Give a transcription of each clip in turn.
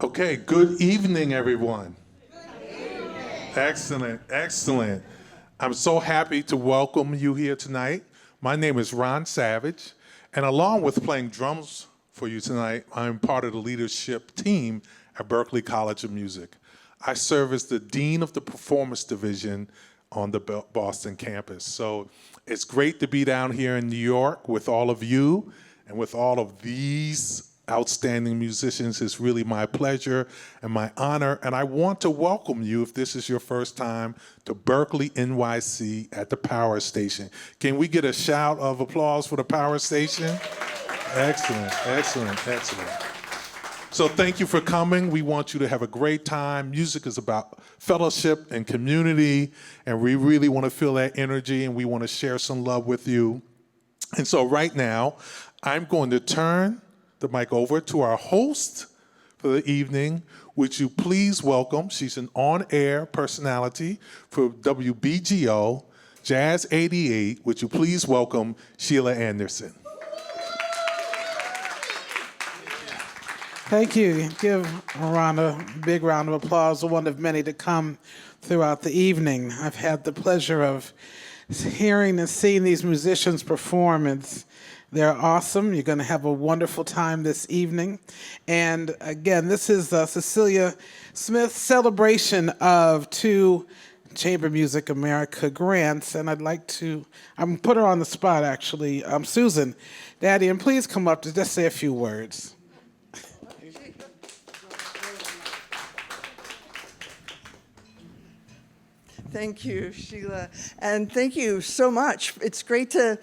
Okay, good evening, everyone. Excellent, excellent. I'm so happy to welcome you here tonight. My name is Ron Savage, and along with playing drums for you tonight, I'm part of the leadership team at Berklee College of Music. I serve as the Dean of the Performance Division on the Boston campus. So it's great to be down here in New York with all of you and with all of these outstanding musicians. It's really my pleasure and my honor, and I want to welcome you, if this is your first time, to Berklee NYC at the Power Station. Can we get a shout of applause for the Power Station? Excellent, excellent, excellent. So thank you for coming. We want you to have a great time. Music is about fellowship and community, and we really want to feel that energy, and we want to share some love with you. And so right now, I'm going to turn the mic over to our host for the evening. Would you please welcome, she's an on-air personality for WBGO, Jazz 88. Would you please welcome Sheila Anderson? Thank you. Give Ron a big round of applause, one of many to come throughout the evening. I've had the pleasure of hearing and seeing these musicians perform, and they're awesome. You're going to have a wonderful time this evening. And again, this is Cecilia Smith's celebration of 2 Chamber Music America grants. And I'm going to put her on the spot, actually. Susan, Daddy, and please come up to just say a few words. Thank you, Sheila. And thank you so much. It's great to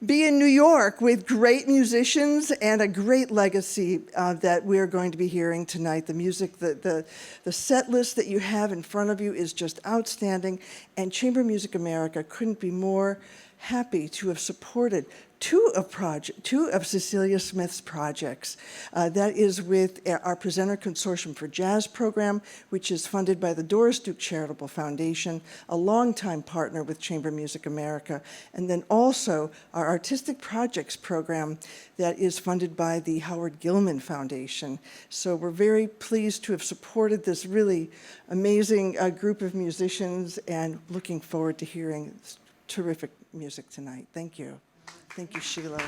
be in New York with great musicians and a great legacy that we're going to be hearing tonight. The music, the set list that you have in front of you is just outstanding, and Chamber Music America couldn't be more happy to have supported two of Cecilia Smith's projects. That is with our Presenter Consortium for Jazz program, which is funded by the Doris Duke Charitable Foundation, a longtime partner with Chamber Music America, and then also our Artistic Projects program that is funded by the Howard Gilman Foundation. So we're very pleased to have supported this really amazing group of musicians, and looking forward to hearing terrific music tonight. Thank you. Thank you, Sheila.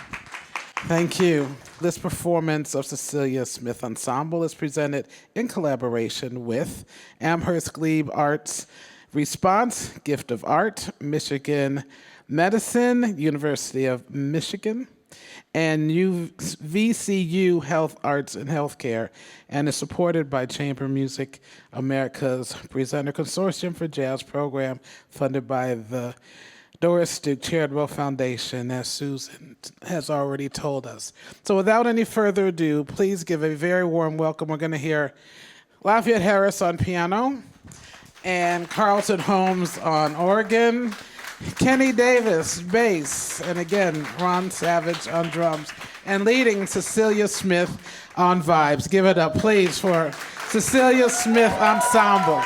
Thank you. This performance of Cecilia Smith Ensemble is presented in collaboration with Amherst Glebe Arts Response, Gift of Art, Michigan Medicine, University of Michigan, and VCU Health Arts and Healthcare, and is supported by Chamber Music America's Presenter Consortium for Jazz program, funded by the Doris Duke Charitable Foundation, as Susan has already told us. So without any further ado, please give a very warm welcome. We're going to hear Lafayette Harris on piano, and Carlton Holmes on organ, Kenny Davis, bass, and again, Ron Savage on drums, and leading Cecilia Smith on vibes. Give it up, please, for Cecilia Smith Ensemble.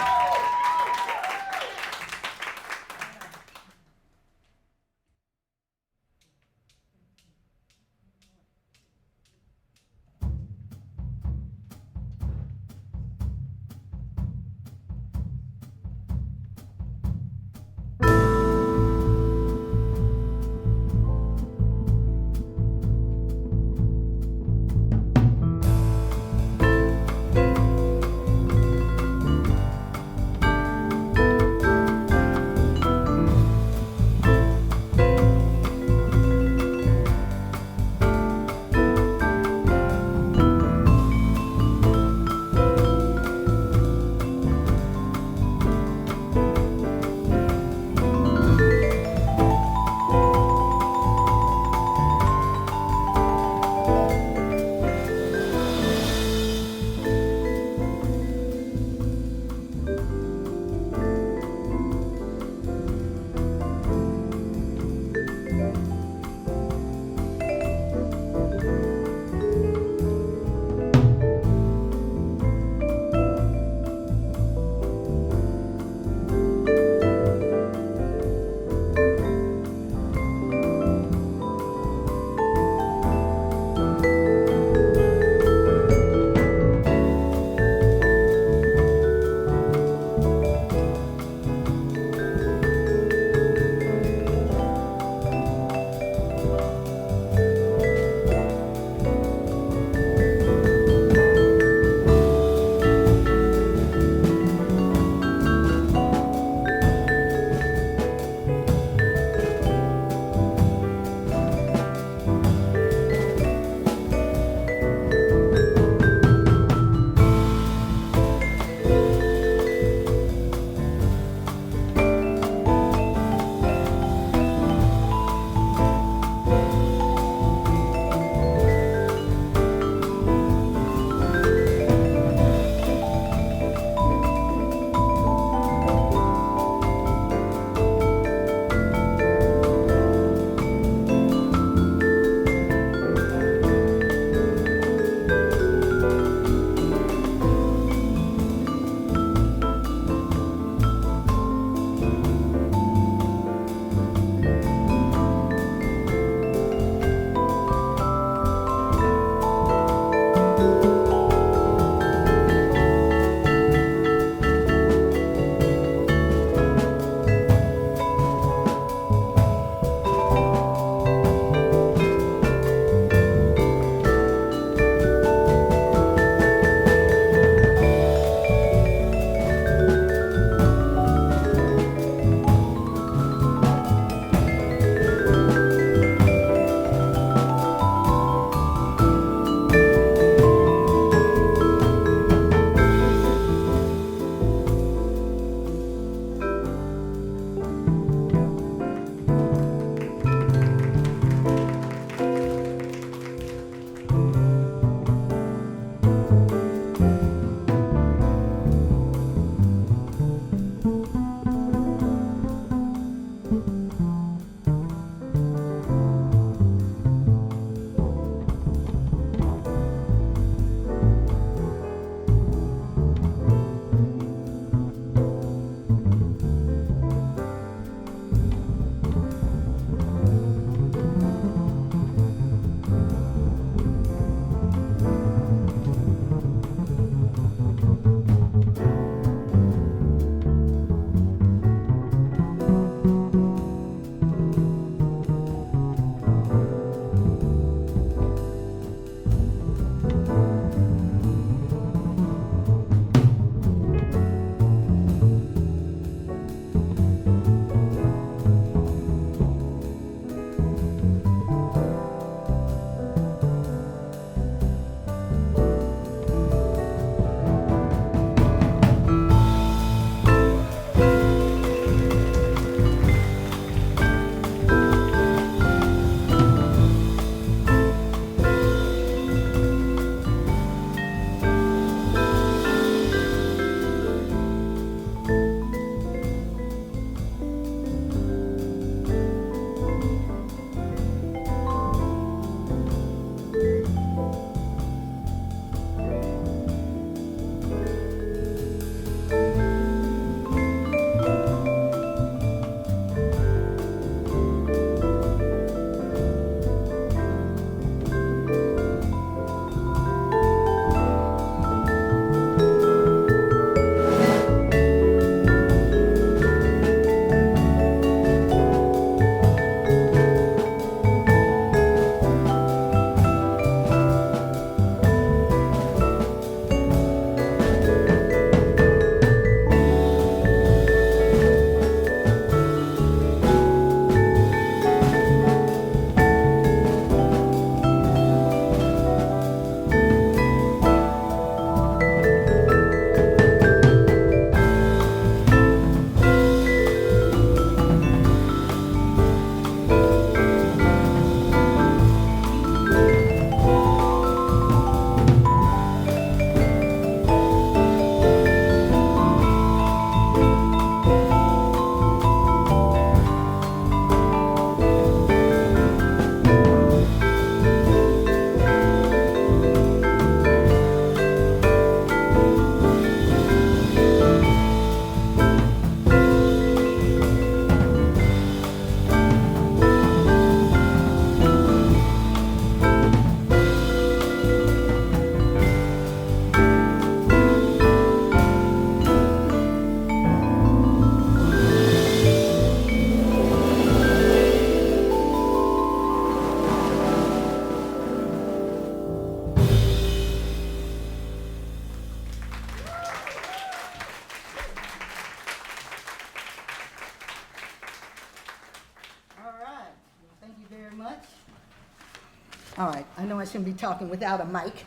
All right, I know I shouldn't be talking without a mic,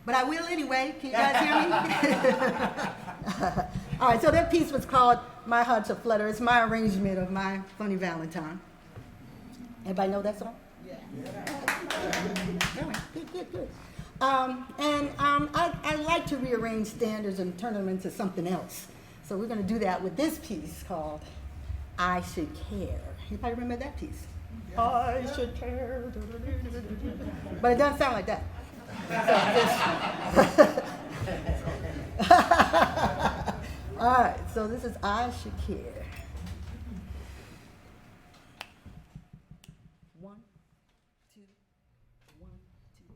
but I will anyway. Can you guys hear me? All right, so that piece was called My Heart's a Flutter. It's my arrangement of My Funny Valentine. Everybody know that song? Yeah. All right, good. I like to rearrange standards and turn them into something else. So we're going to do that with this piece called I Should Care. Anybody remember that piece? I should care. But it doesn't sound like that. All right, so this is I Should Care. 1, 2, 1, 2.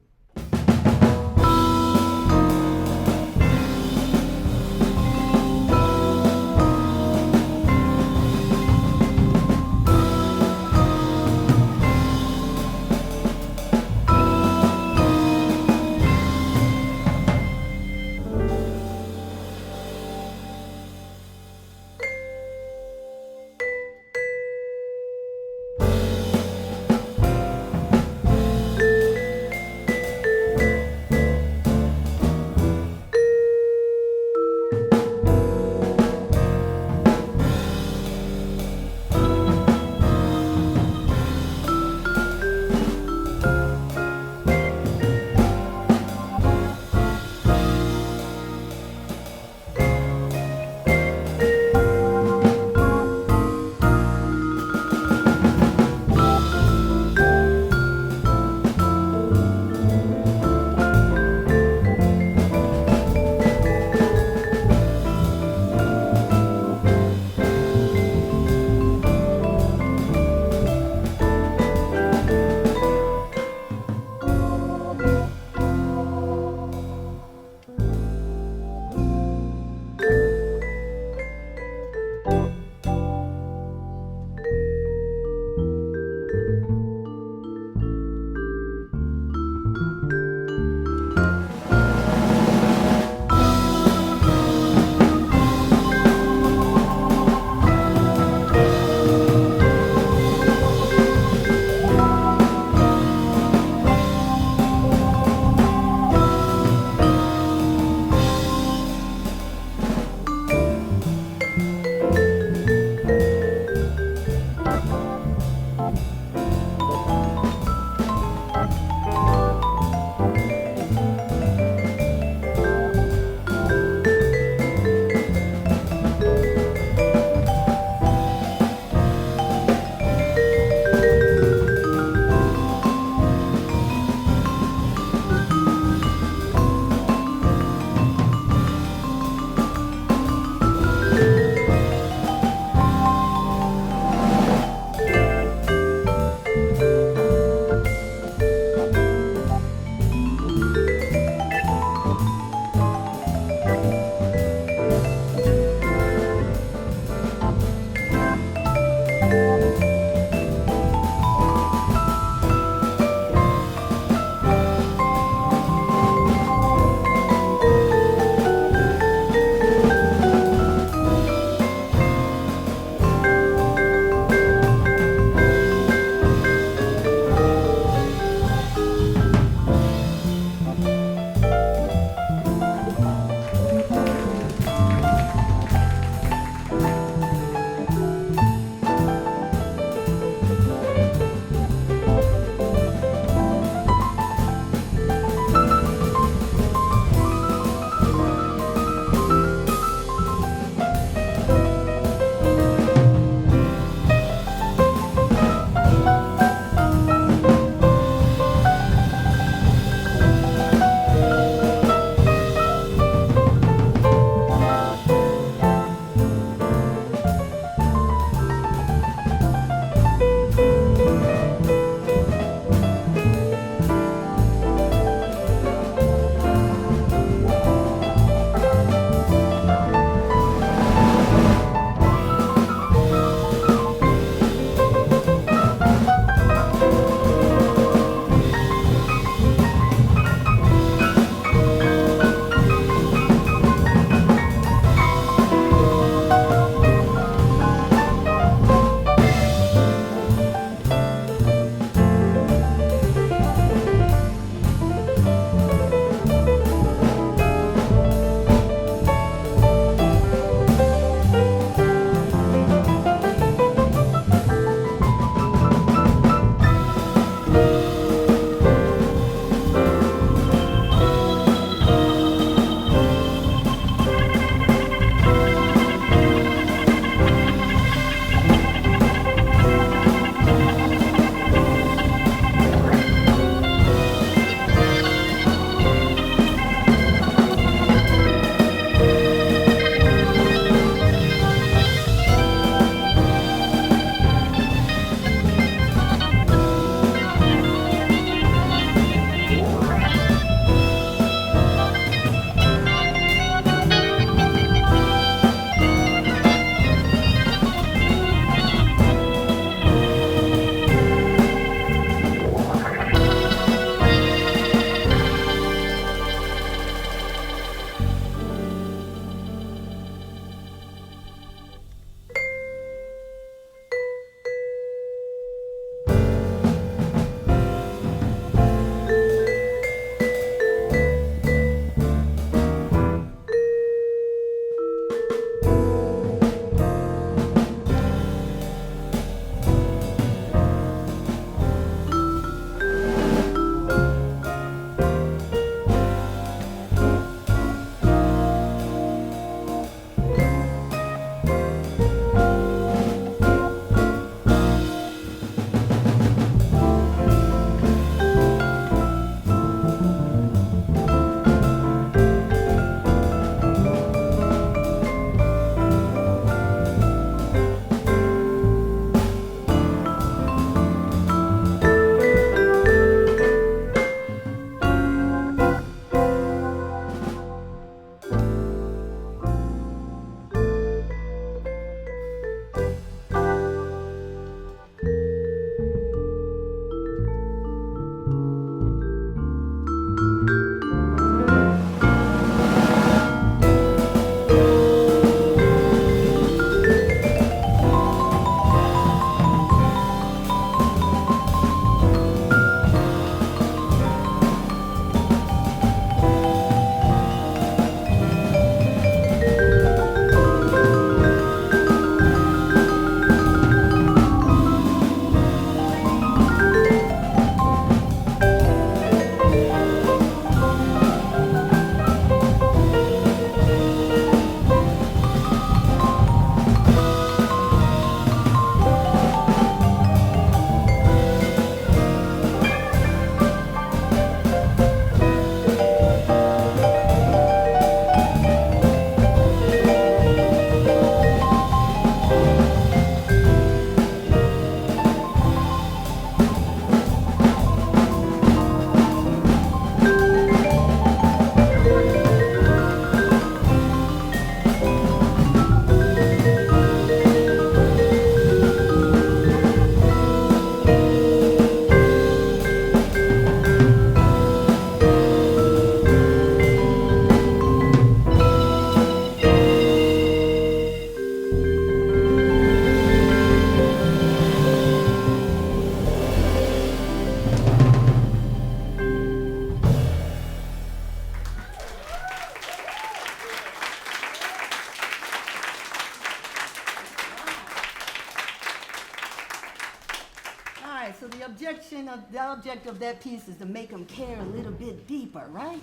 objection of the object of that piece is to make them care a little bit deeper, right?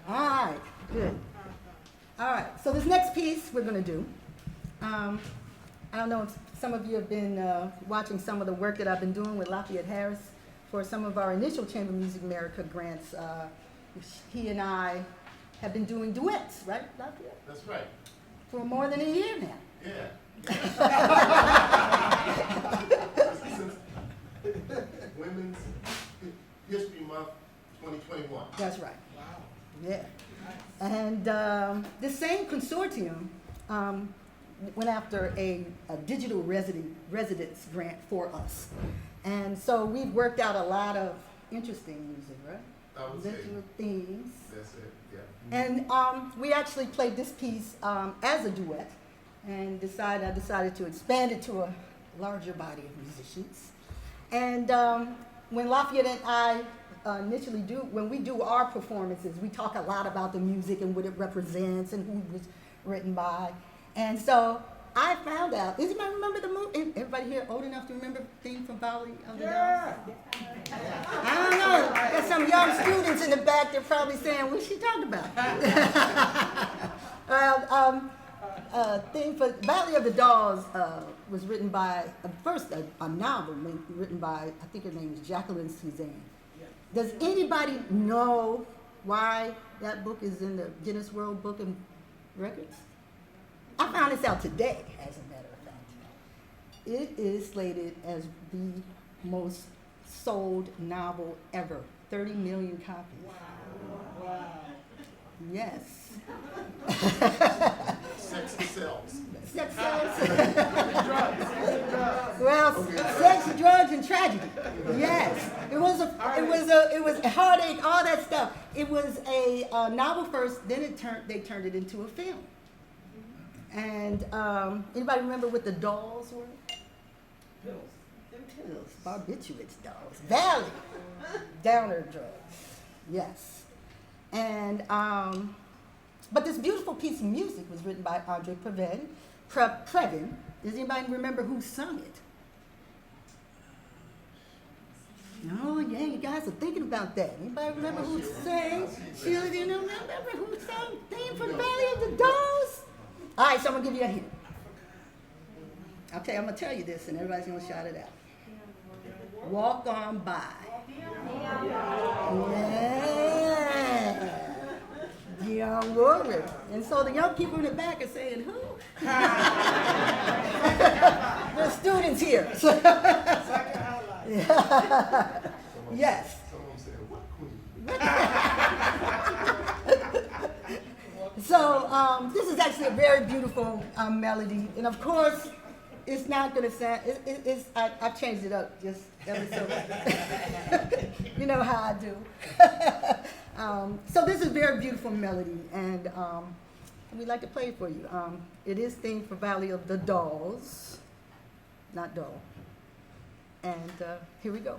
All right, good. All right, so this next piece we're going to do. I don't know if some of you have been watching some of the work that I've been doing with Lafayette Harris for some of our initial Chamber Music America grants. He and I have been doing duets, right, Lafayette? That's right. For more than a year now. Yeah. Women's History Month 2021. That's right. Wow. Yeah. And this same consortium went after a digital residence grant for us. And so we've worked out a lot of interesting music, right? I would say Digital themes. that's it, yeah. And we actually played this piece as a duet and I decided to expand it to a larger body of musicians. And when Lafayette and I initially when we do our performances, we talk a lot about the music and what it represents and who it was written by. And so I found out, does anybody remember the movie? Everybody here old enough to remember the theme from Valley of the Dolls? I don't know. There's some young students in the back, they're probably saying, what's she talking about? Theme for Valley of the Dolls was written by, first a novel written by, I think her name is Jacqueline Suzanne. Does anybody know why that book is in the Guinness World Book of Records? I found this out today, as a matter of fact. It is slated as the most sold novel ever, 30 million copies. Wow. Yes. Sex sells. Sex sells. Well, sex, drugs, and tragedy. Yes. It was a heartache, all that stuff. It was a novel first, then they turned it into a film. And anybody remember what the dolls were? Pills. Barbiturates dolls. Valley. Downer drugs. Yes. And but this beautiful piece of music was written by Andre Previn. Does anybody remember who sung it? Oh yeah, you guys are thinking about that. Anybody remember who sang? Sheila, do you remember who sang "Theme for the Valley of the Dolls"? All right, so I'm gonna give you a hint. I'm gonna tell you this, and everybody's gonna shout it out. Walk on by. Yeah. Young woman. And so the young people in the back are saying, who? The students here. Yes. Someone said, what queen? So this is actually a very beautiful melody. And of course, it's not going to sound, I've changed it up just ever so much. You know how I do. So this is a very beautiful melody, and we'd like to play it for you. It is themed for Valley of the Dolls, not doll. And here we go.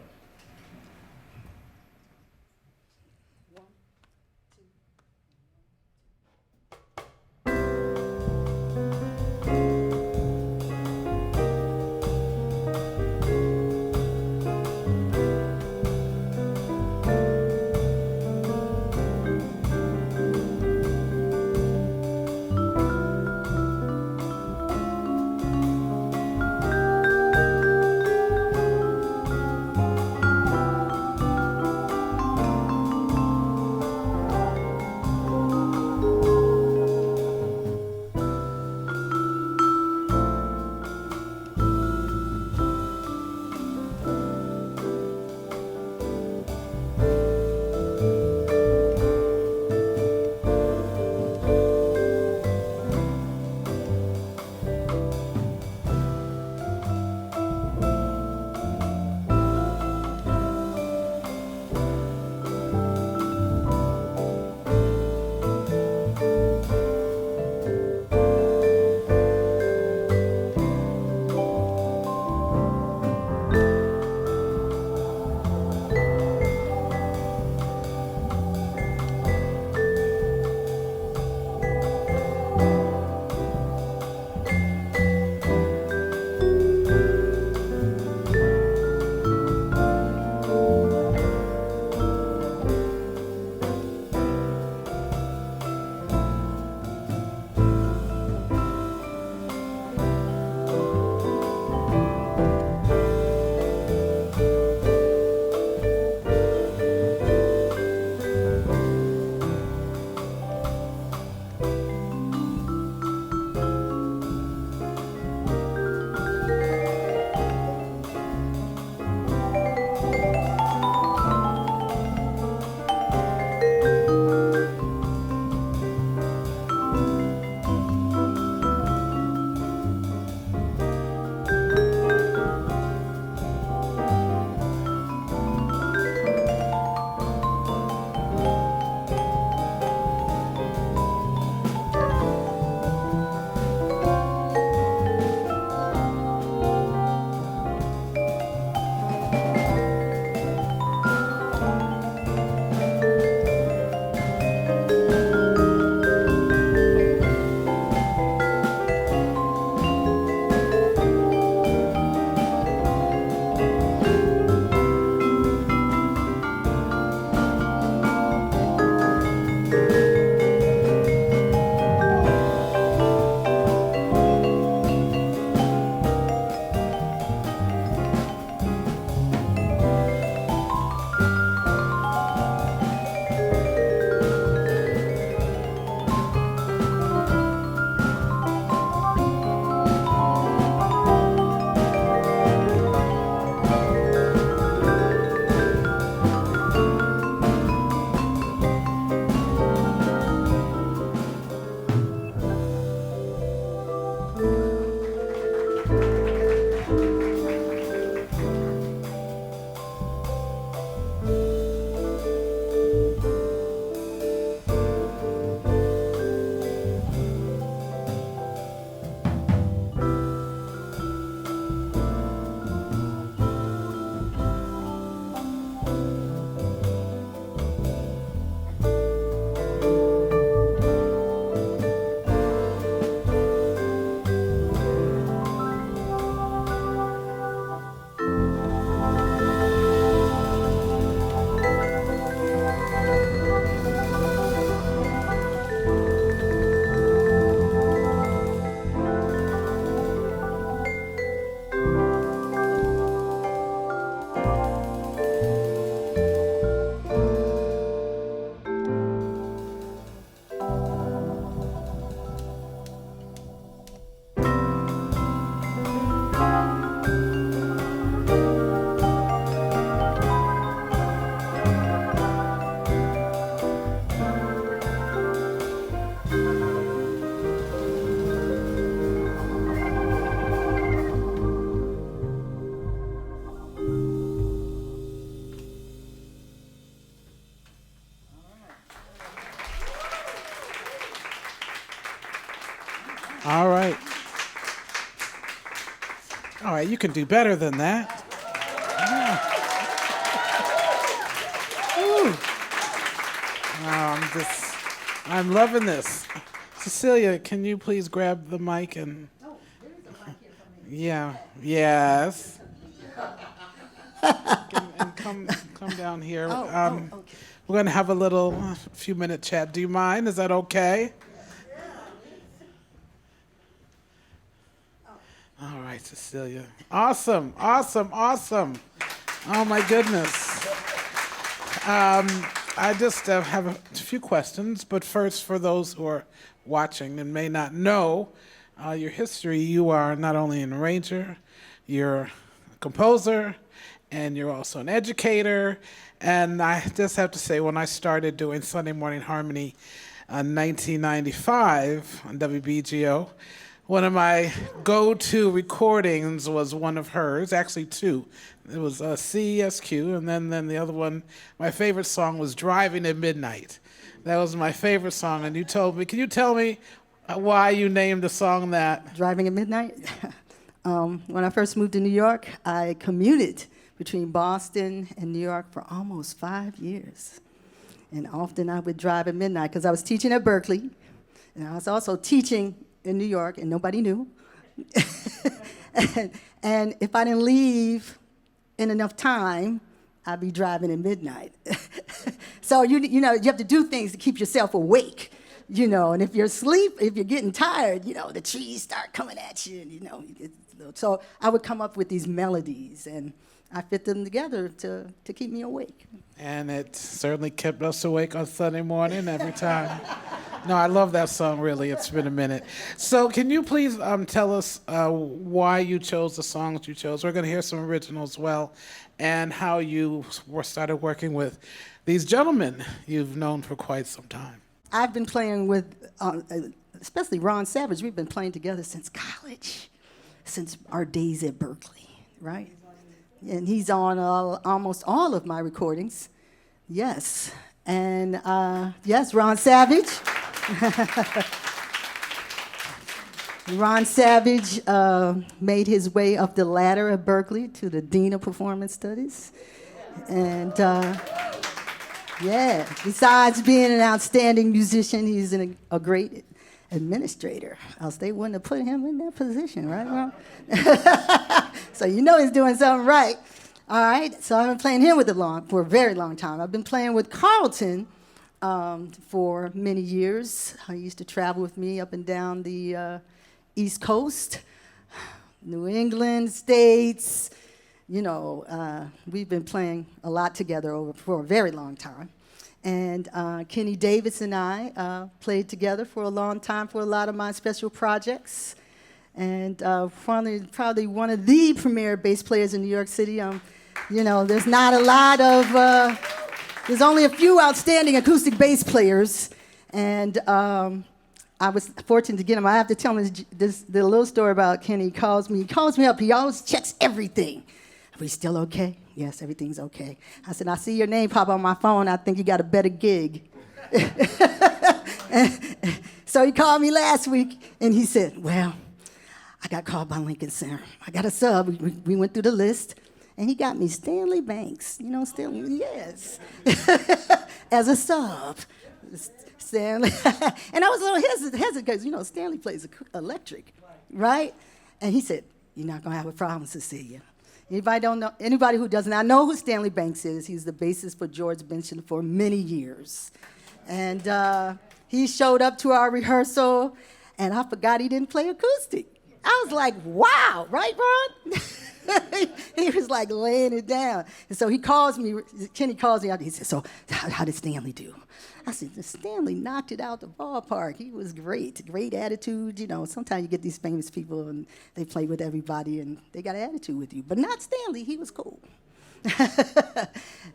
All right. All right, you can do better than that. Yeah. I'm loving this. Cecilia, can you please grab the mic and... Oh, there is a mic here for me. Yeah, yes. and come down here. Okay. We're going to have a little few-minute chat. Do you mind? Is that okay? All right, Cecilia. Awesome. Oh, my goodness. I just have a few questions, but first, for those who are watching and may not know your history, you are not only an arranger, you're a composer, and you're also an educator. And I just have to say, when I started doing Sunday Morning Harmony in 1995 on WBGO, one of my go-to recordings was one of hers, actually two. It was CESQ, and then the other one, my favorite song was Driving at Midnight. That was my favorite song, and can you tell me why you named the song that? Driving at midnight. When I first moved to New York, I commuted between Boston and New York for almost 5 years. And often I would drive at midnight because I was teaching at Berkeley, and I was also teaching in New York, and nobody knew. and if I didn't leave in enough time, I'd be driving at midnight. So you have to do things to keep yourself awake, and if you're asleep, if you're getting tired, the trees start coming at you, and so I would come up with these melodies, and I fit them together to keep me awake. And it certainly kept us awake on Sunday morning every time. No, I love that song, really. It's been a minute. So can you please tell us why you chose the songs you chose? We're going to hear some originals as well, and how you started working with these gentlemen you've known for quite some time. I've been playing with, especially Ron Savage, we've been playing together since college, since our days at Berkeley, right? And he's on almost all of my recordings. Yes. And yes, Ron Savage. Ron Savage made his way up the ladder at Berkeley to the Dean of Performance Studies. And yeah, besides being an outstanding musician, he's a great administrator. Else they wouldn't have put him in that position, right, Ron? So he's doing something right. All right, so I've been playing him for a very long time. I've been playing with Carlton for many years. He used to travel with me up and down the East Coast, New England, States. We've been playing a lot together for a very long time. And Kenny Davis and I played together for a long time for a lot of my special projects. And probably one of the premier bass players in New York City. There's not a lot of, there's only a few outstanding acoustic bass players. And I was fortunate to get him. I have to tell him the little story about Kenny. He calls me up. He always checks everything. Are we still okay? Yes, everything's okay. I said, I see your name pop on my phone. I think you got a better gig. So he called me last week, and he said, well, I got called by Lincoln Center. I got a sub. We went through the list, and he got me Stanley Banks. Stanley, yes, as a sub. Stanley. And I was a little hesitant because, Stanley plays electric, right? And he said, you're not going to have a problem, Cecilia. Anybody who does not know who Stanley Banks is, he's the bassist for George Benson for many years. And he showed up to our rehearsal, and I forgot he didn't play acoustic. I was like, wow, right, Ron? He was like laying it down. And so Kenny calls me out. He said, so how did Stanley do? I said, Stanley knocked it out the ballpark. He was great attitude. Sometimes you get these famous people and they play with everybody and they got an attitude with you. But not Stanley, he was cool.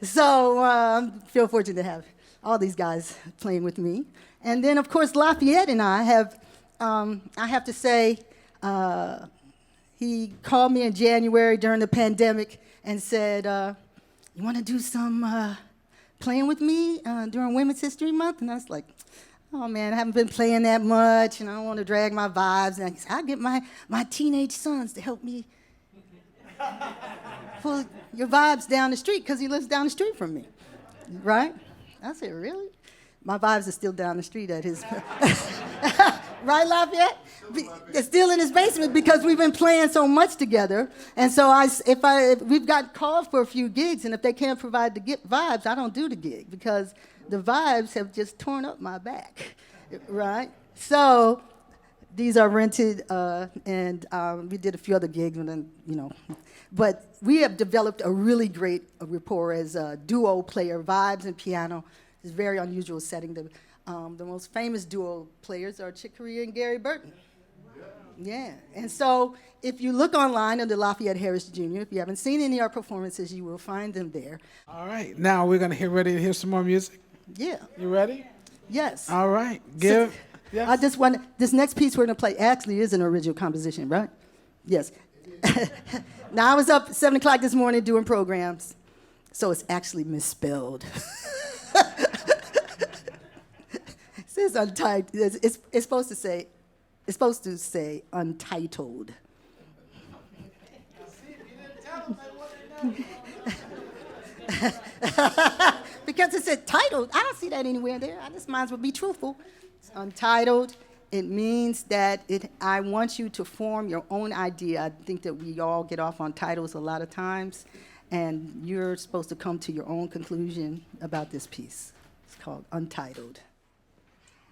So I feel fortunate to have all these guys playing with me. And then, of course, Lafayette and I have to say, he called me in January during the pandemic and said, you want to do some playing with me during Women's History Month? And I was like, oh man, I haven't been playing that much, and I don't want to drag my vibes. And I get my teenage sons to help me pull your vibes down the street because he lives down the street from me, right? I said, really? My vibes are still down the street at his, right, Lafayette? It's still in his basement because we've been playing so much together. And so if we've got called for a few gigs, and if they can't provide the vibes, I don't do the gig because the vibes have just torn up my back, right? So these are rented, and we did a few other gigs, and then, but we have developed a really great rapport as a duo player, vibes and piano. It's a very unusual setting. The most famous duo players are Chick Corea and Gary Burton. Yeah, and so if you look online under Lafayette Harris Jr., if you haven't seen any of our performances, you will find them there. All right, now we're going to get ready to hear some more music. Yeah. You ready? Yes. All right. Yes. I just want this next piece we're going to play actually is an original composition, right? Yes. Now I was up at 7 o'clock this morning doing programs, so it's actually misspelled. It says untitled. It's supposed to say untitled. Because it said titled. I don't see that anywhere there. I just might as well be truthful. It's untitled. It means that I want you to form your own idea. I think that we all get off on titles a lot of times, and you're supposed to come to your own conclusion about this piece. It's called Untitled.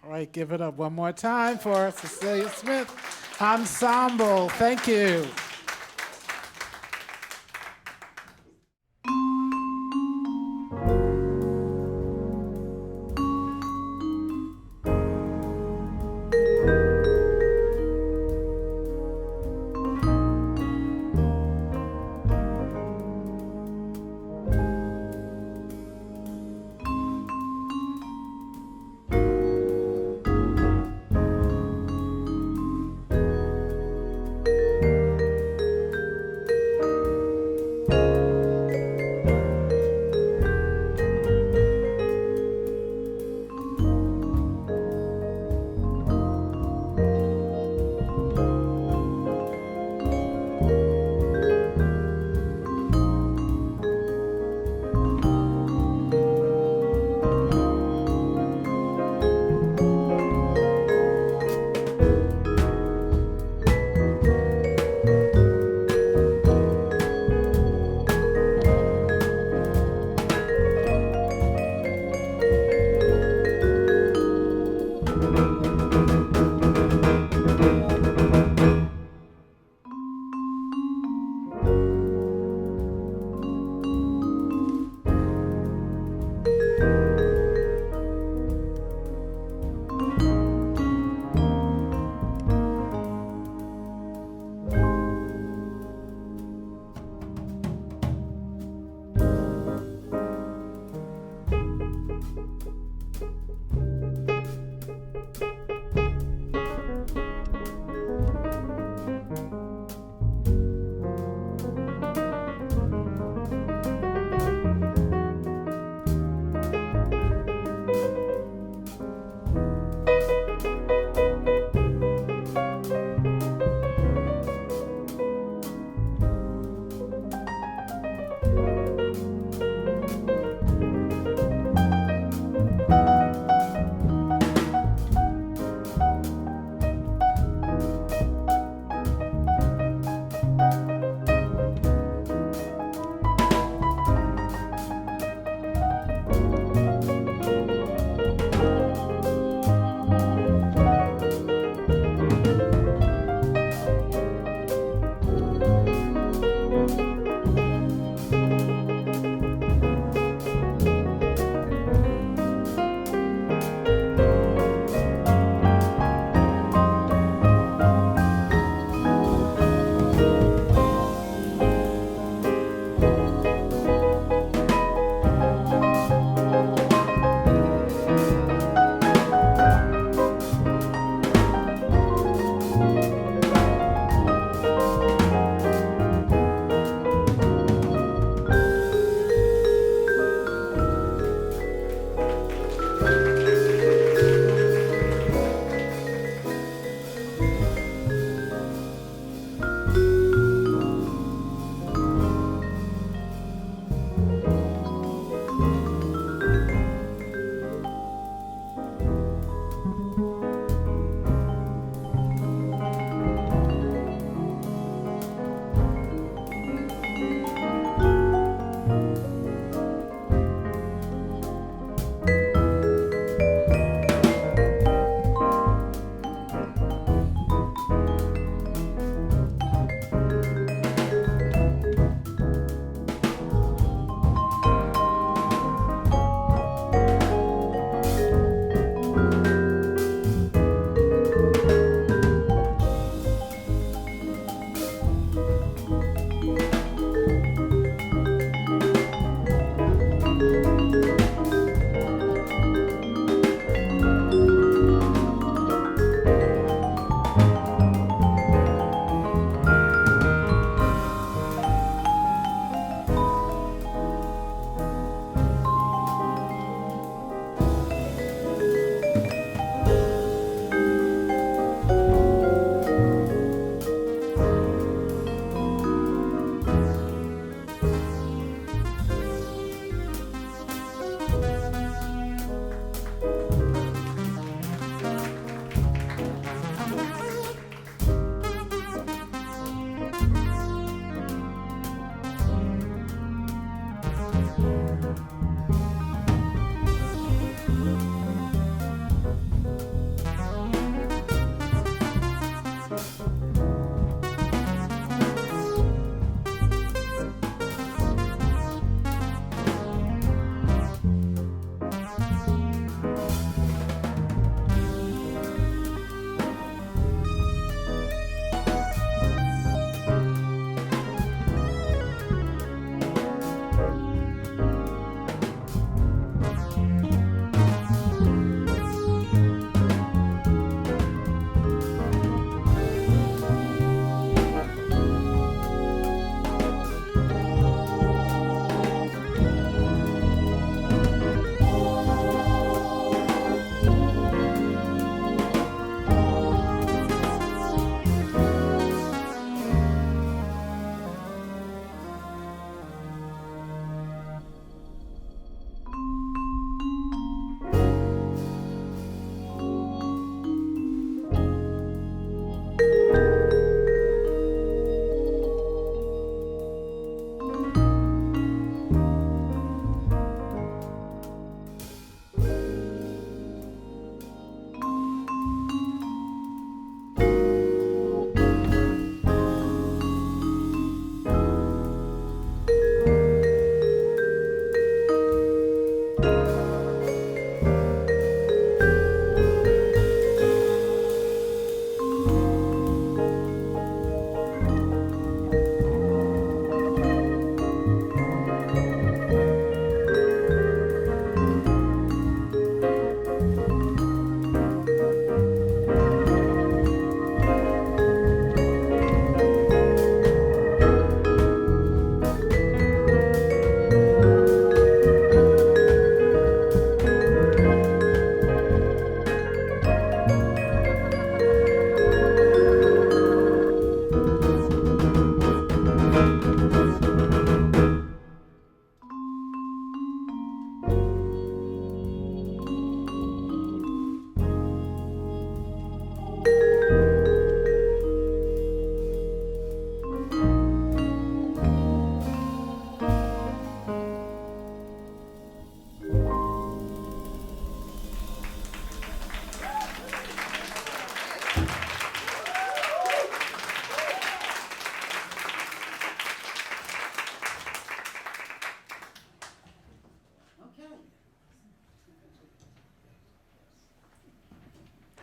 All right, give it up one more time for Cecilia Smith Ensemble. Thank you.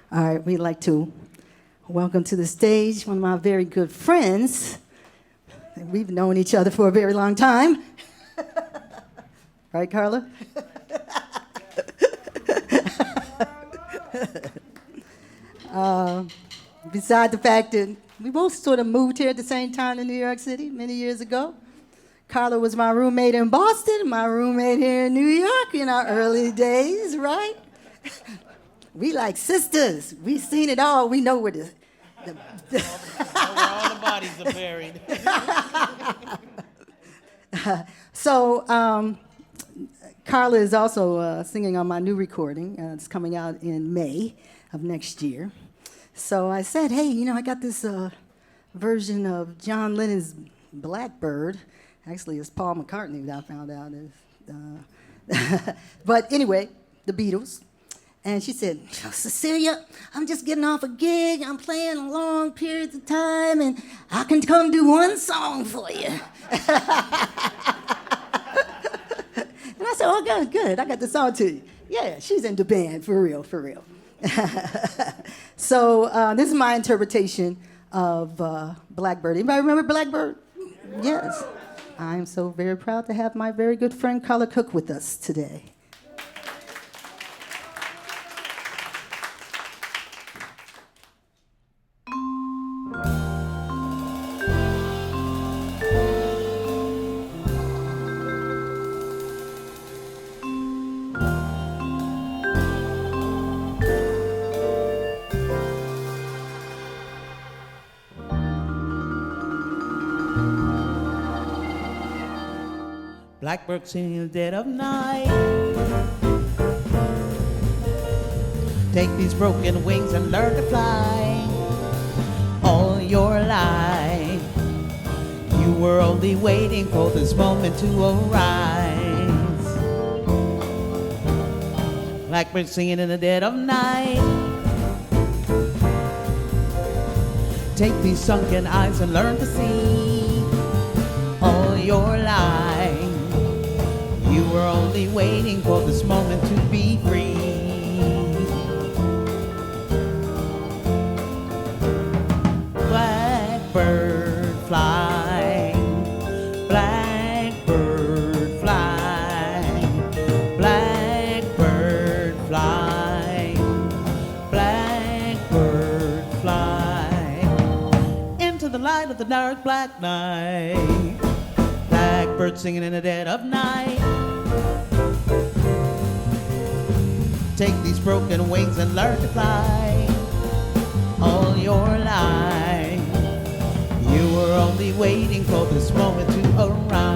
All right, we'd like to welcome to the stage one of my very good friends. We've known each other for a very long time. Right, Carla? Beside the fact that we both sort of moved here at the same time in New York City many years ago. Carla was my roommate in Boston, my roommate here in New York in our early days, right? We like sisters. We've seen it all. We know where the Where all the bodies are buried. So Carla is also singing on my new recording. It's coming out in May of next year. So I said, hey, you know, I got this version of John Lennon's Blackbird. Actually, it's Paul McCartney that I found out is. But anyway, the Beatles. And she said, Cecilia, I'm just getting off a gig. I'm playing long periods of time, and I can come do one song for you. And I said, oh, good. I got the song to you. Yeah, she's in the band, for real. So this is my interpretation of Blackbird. Anybody remember Blackbird? Yes. I'm so very proud to have my very good friend Carla Cook with us today. Blackbird singing in the dead of night. Take these broken wings and learn to fly. All your life, you were only waiting for this moment to arise. Blackbird singing in the dead of night. Take these sunken eyes and learn to see. All your life, you were only waiting for this moment to be free. Blackbird fly, blackbird fly, blackbird fly, blackbird fly, into the light of the dark black night. Blackbird singing in the dead of night. Take these broken wings and learn to fly. All your life, you were only waiting for this moment to arise.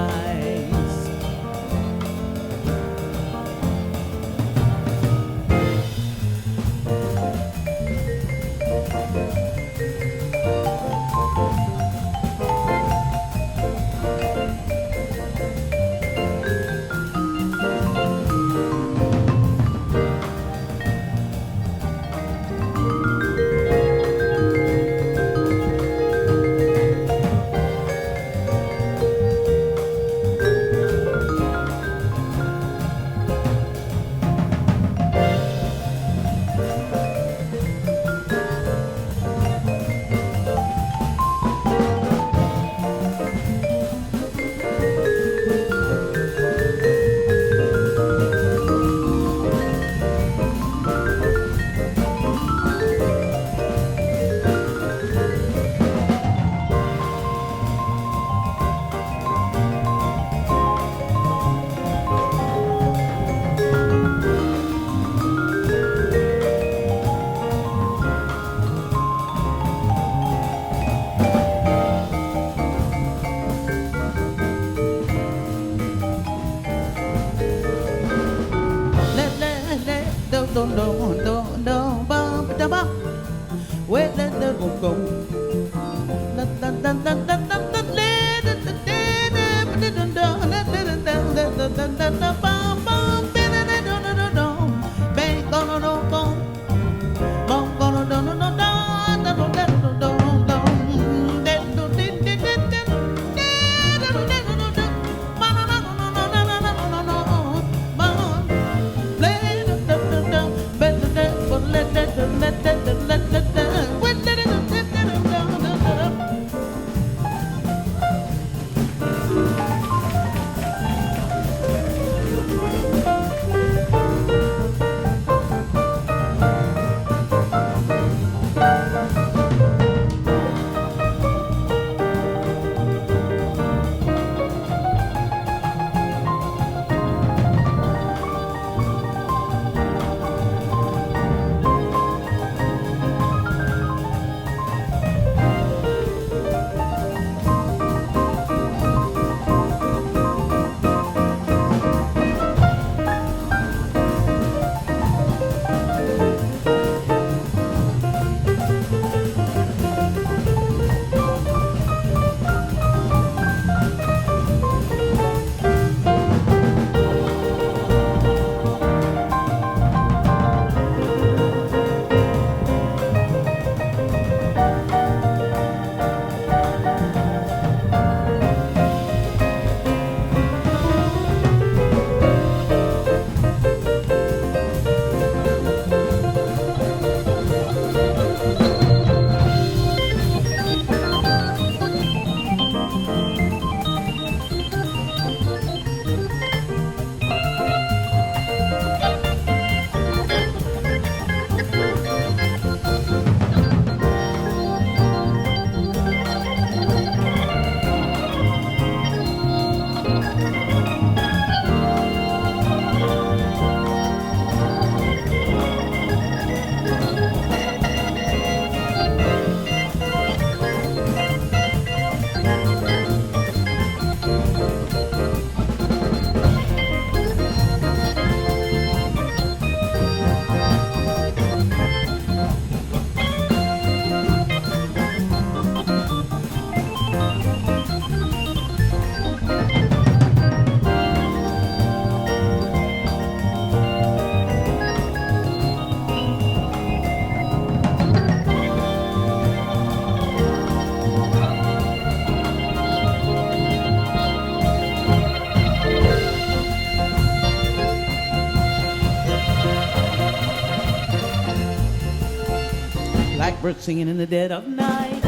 Blackbird singing in the dead of night.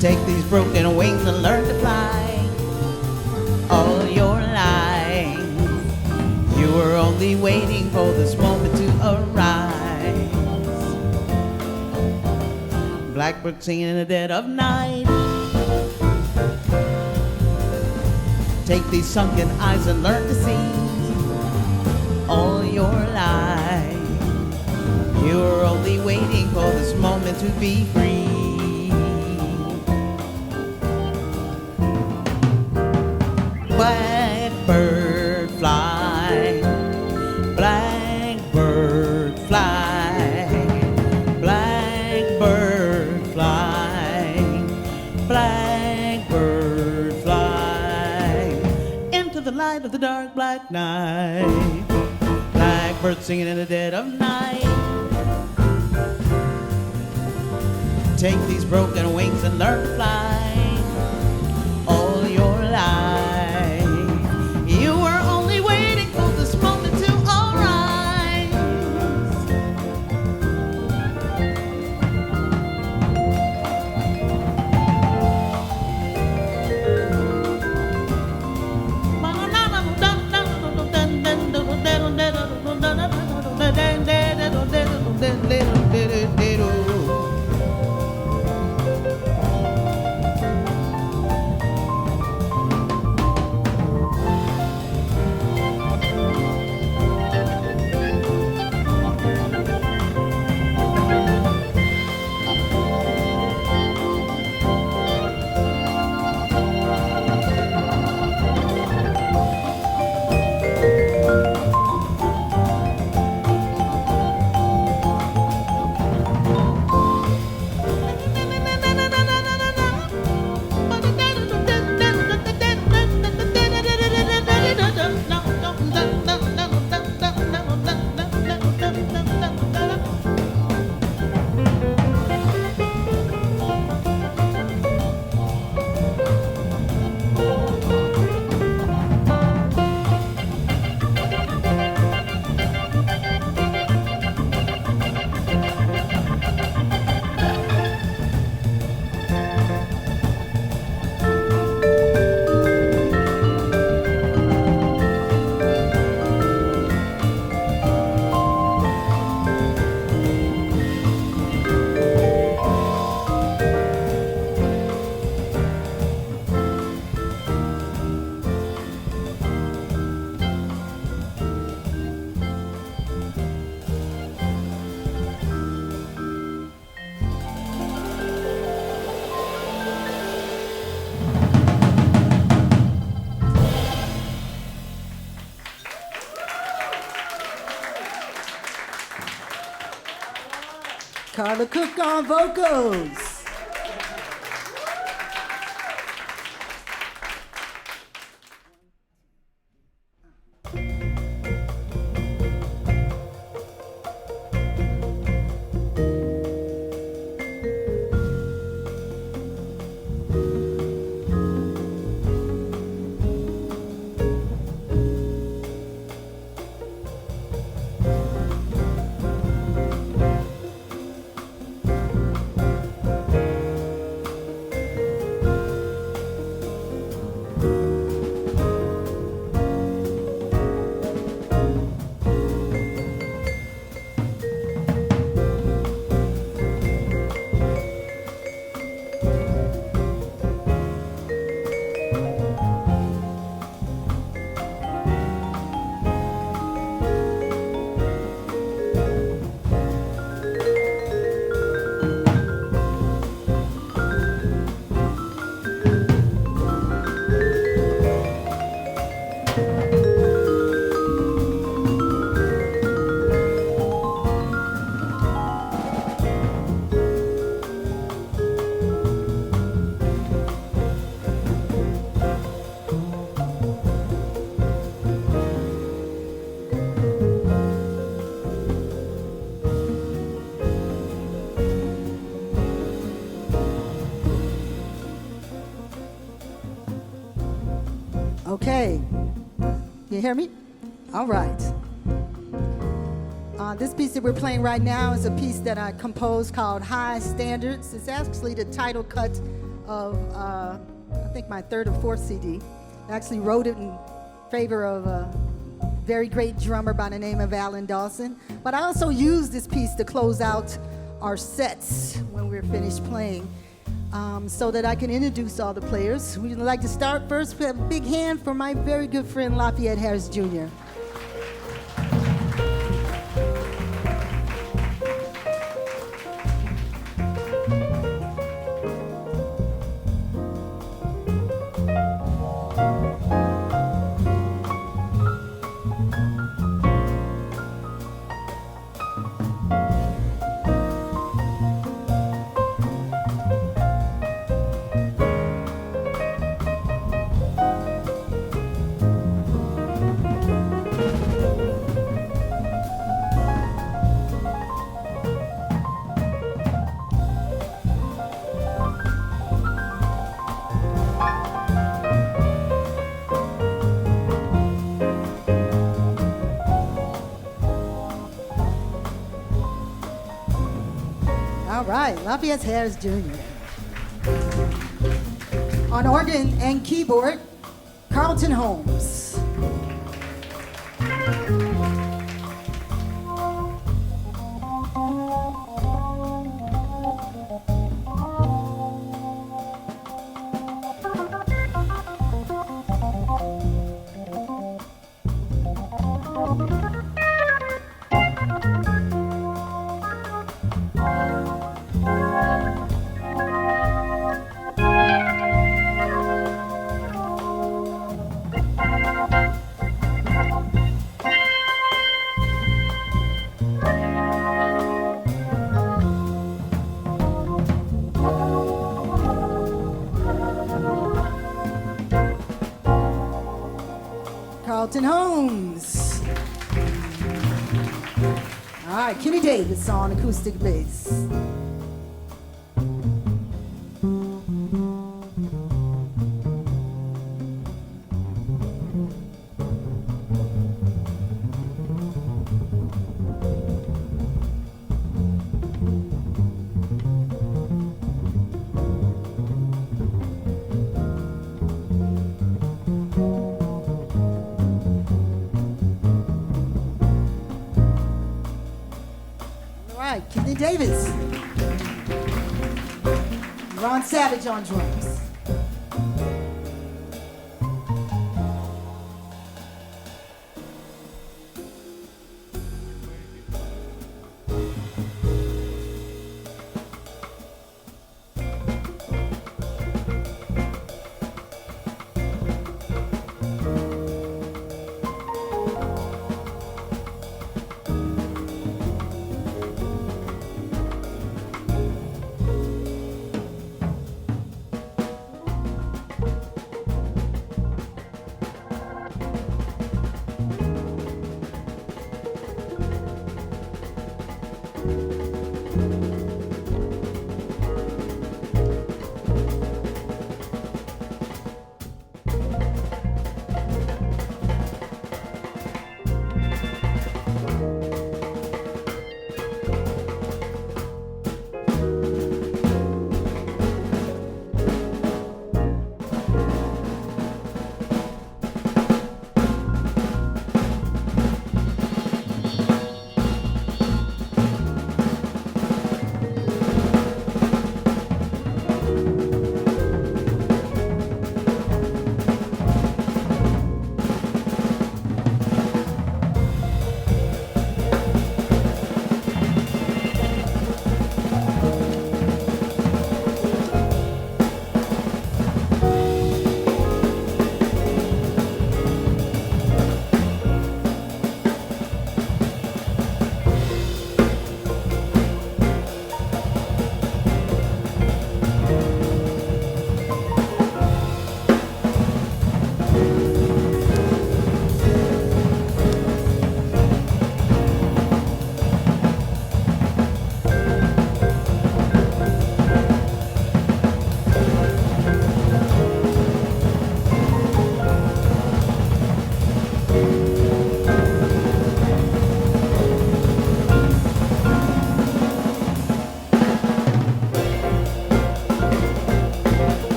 Take these broken wings and learn to fly. All your life you were only waiting for this moment to arise. Blackbird singing in the dead of night. Take these sunken eyes and learn to see. All your life you were only waiting for this moment to be free. Blackbird fly, blackbird fly, blackbird fly, blackbird fly, into the light of the dark black night. Blackbird singing in the dead of night. Take these broken wings and learn to fly. All your life you were only waiting for this moment to arise. Carla Cook on vocals. Okay. You hear me? All right. This piece that we're playing right now is a piece that I composed called High Standards. It's actually the title cut of, I think, my third or fourth CD. I actually wrote it in favor of a very great drummer by the name of Alan Dawson. But I also used this piece to close out our sets when we're finished playing, so that I can introduce all the players. We'd like to start first with a big hand for my very good friend Lafayette Harris Jr. All right, Lafayette Harris Jr. On organ and keyboard, Carlton Holmes. Carlton Holmes. All right, Kenny Davis on acoustic bass. Kenny Davis. Ron Savage on drums.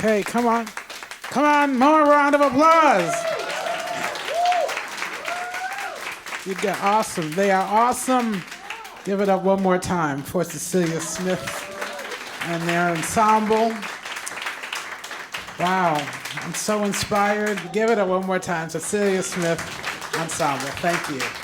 Okay, come on. Come on, more round of applause. They're awesome. They are awesome. Give it up one more time for Cecilia Smith and their ensemble. Wow, I'm so inspired. Give it up one more time, Cecilia Smith Ensemble. Thank you.